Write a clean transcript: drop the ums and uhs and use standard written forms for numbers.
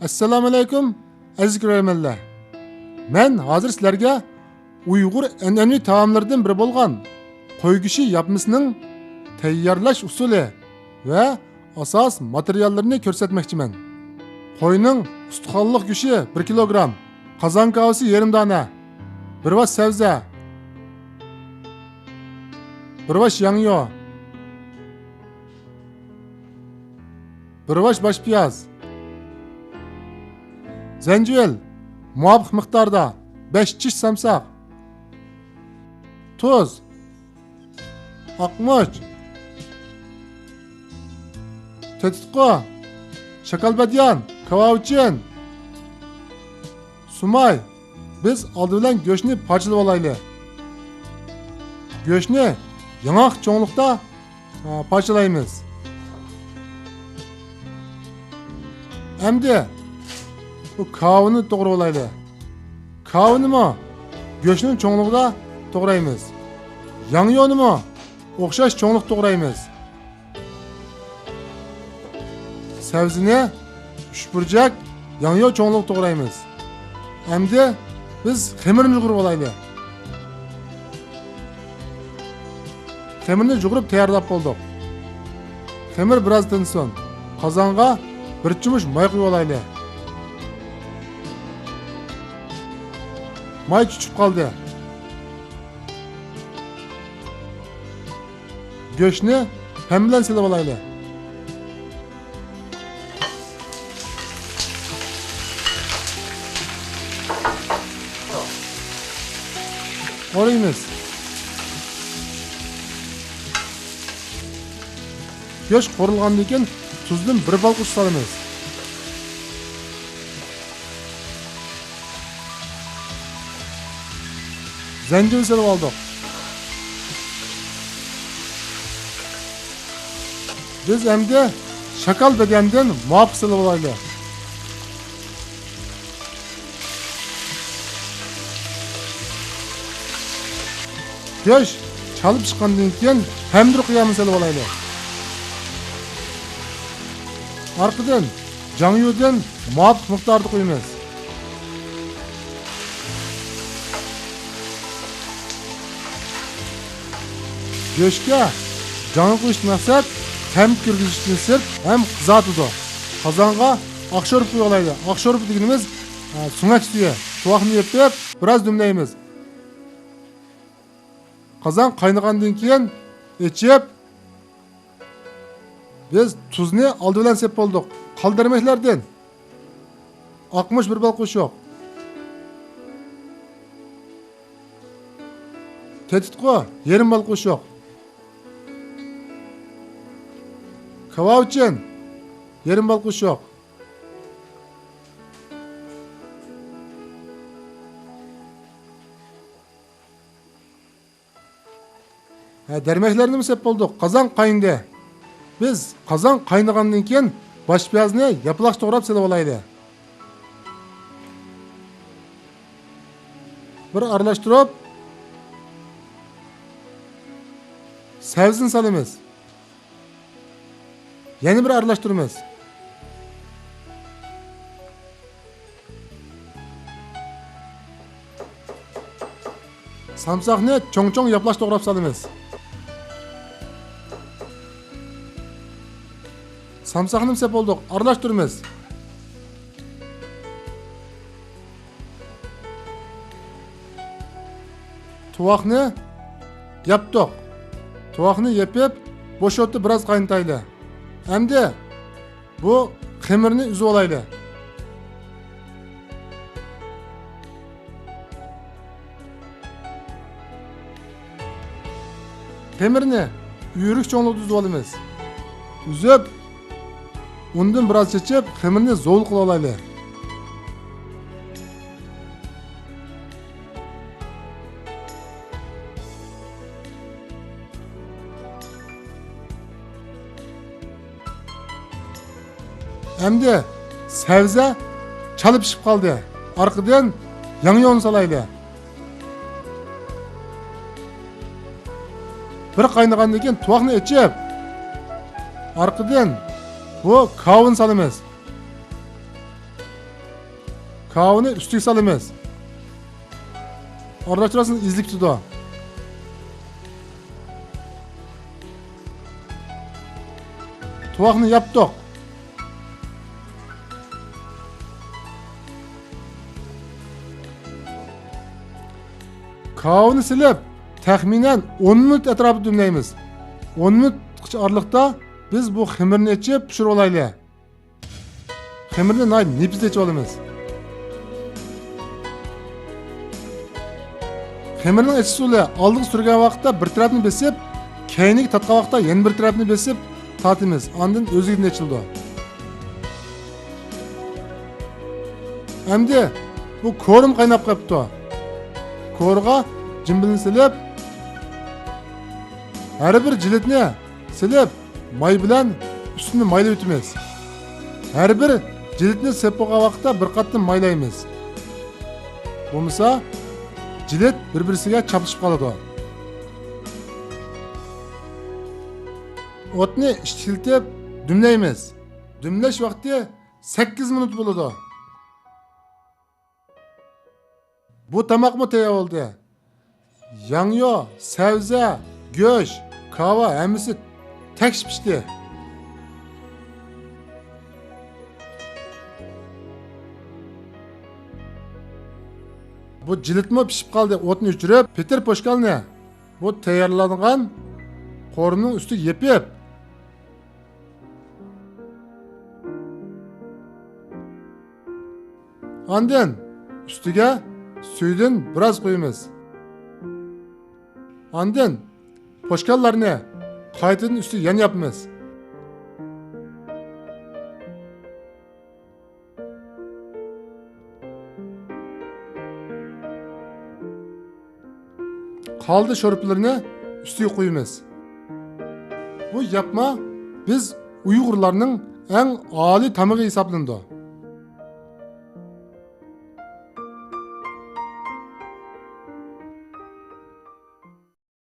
Assalomu alaykum aziz ko'rarmanlar. Men hozir sizlarga Uyg'ur an'anaviy taomlaridan biri bo'lgan qo'y go'shti yapmisining tayyorlash usuli va asos materiallarini ko'rsatmoqchiman. Qo'yning ustixonliq go'shti 1 kilogramm, qozon kavasi yarim dona, bir vas sabza, bir vas yangyo, bir vas bosh piyoz, zencefil muvafiq miqdorda 5 tish samsaq, tuz, oqmuch, tetikqo, shakalbadyan, kavavchin, sumay. Biz oldi bilan go'shtni parchalab olaylik. Go'shtni yong'oq cho'ngliqda parchalaymiz. Endi bu kavuni to'g'rab olaylik. Kavunimi go'shtning cho'nlig'ida to'g'raymiz. Yangyonimi o'xshash cho'nliq to'g'raymiz. Sabzini 3 burchak yangyo cho'nliq to'g'raymiz. Endi biz xamirni yug'urib olaylik. Xamirni yug'urib tayyorlab bo'ldik. Xamir biroz tinsin. Qozonga 1 cho'much may quyib olaylik. May chuchib qoldi. Go'shtni ham bilan silib olaylik. Qo'yamiz. Go'sht qo'rilgandan keyin tuzdan 1 bal qo'shib solamiz. Zencefil silib oldik. Biz endi shakal badandan muvofiq silib olaylik. Go'sht chalib chiqqandan keyin hamdir qiyamini silib olaylik. Orqadan jangyudan muvofiq miqdorda qo'yamiz. Go'shtga jang qo'yish maqsad ham kirgizishni sirp ham qizartadi. Qozonga oqshorib qo'yib olaylik. Oqshorib deganimiz sunak suvi. Tovuqni yepib biroz dumlaymiz. Qozon qaynagandan keyin ichib biz tuzni oldi bilan sep bo'ldik. Qoldirmaklardan oqmuch 1 bal qo'shiq. Tetikqo yarim bal qo'shiq. Kavavchin yarim bal qo'shiq. Dermeklerini sep bo'ldik. Qozon qayndi. Biz qozon qaynagandan keyin bosh piyozni yaplaq to'g'rab silib olaylik. Bir aralashtirib sabzini solamiz. Yana bir aralashtiramiz. Samsaqni cho'ng-cho'ng yaplash to'g'rab solamiz. Samsaqni sep bo'ldik. Aralashtiramiz. Tovuqni yapdik. Tovuqni yepib, bo'shotib biroz qaynataylik. Endi bu xamirni uzib olaylik. Xamirni uyruq cho'nligida uzib olamiz. Uzib, undan biroz chechib, xamirni zo'l qilib olaylik. Endi sabza chalib pishib qoldi. Orqadan yangyon solaylik. Bir qaynagandan keyin tovuqni ichib, orqadan bu kavun solamiz. Kavani üstüge salamiz. Aralashtirasini izlik tutadi. Tuvoqni yapdik. Kavani silib, taxminan 10 minut atrofida dumlaymiz. 10 minut oralig'ida biz bu xamirni ichib pishirib olaylik. Xamirni nefisda ichib olamiz. Xamirning ichish usuli oldiga surgan vaqtda bir tarafini besib, keyingi tatgan vaqtda yana bir tarafini besib tatimiz. Ondan o'ziga ichildi. Endi bu ko'rim qaynab qolibdi. Ko'rga jimbilni silib, har bir jilitni silib, may bilan ustini maylab o'tamiz. Har bir jilitni sepgan vaqtda bir qatlam maylaymiz. Bo'lmasa, jilit bir-birisiga chapishib qoladi. O'tni ishtiltib dumlaymiz. Dumlash vaqti 8 minut bo'ladi. Bu tamoqmi tayyor bo'ldi. Yangyo, sabza, go'sht, kava hammasi tekshib pishdi. Bu jilitmi pishib qoldi. O'tni o'chirib, peter poshkalni bu tayyorlangan qo'rning ustiga yepib, ondan ustiga suydan biroz qo'yamiz. Ondan poshkallarni qaytadan ustiga yana yapamiz. Qoldi sho'rplarni ustiga qo'yamiz. Bu yapma biz Uyg'urlarning eng oliy tamog'i hisoblanadi.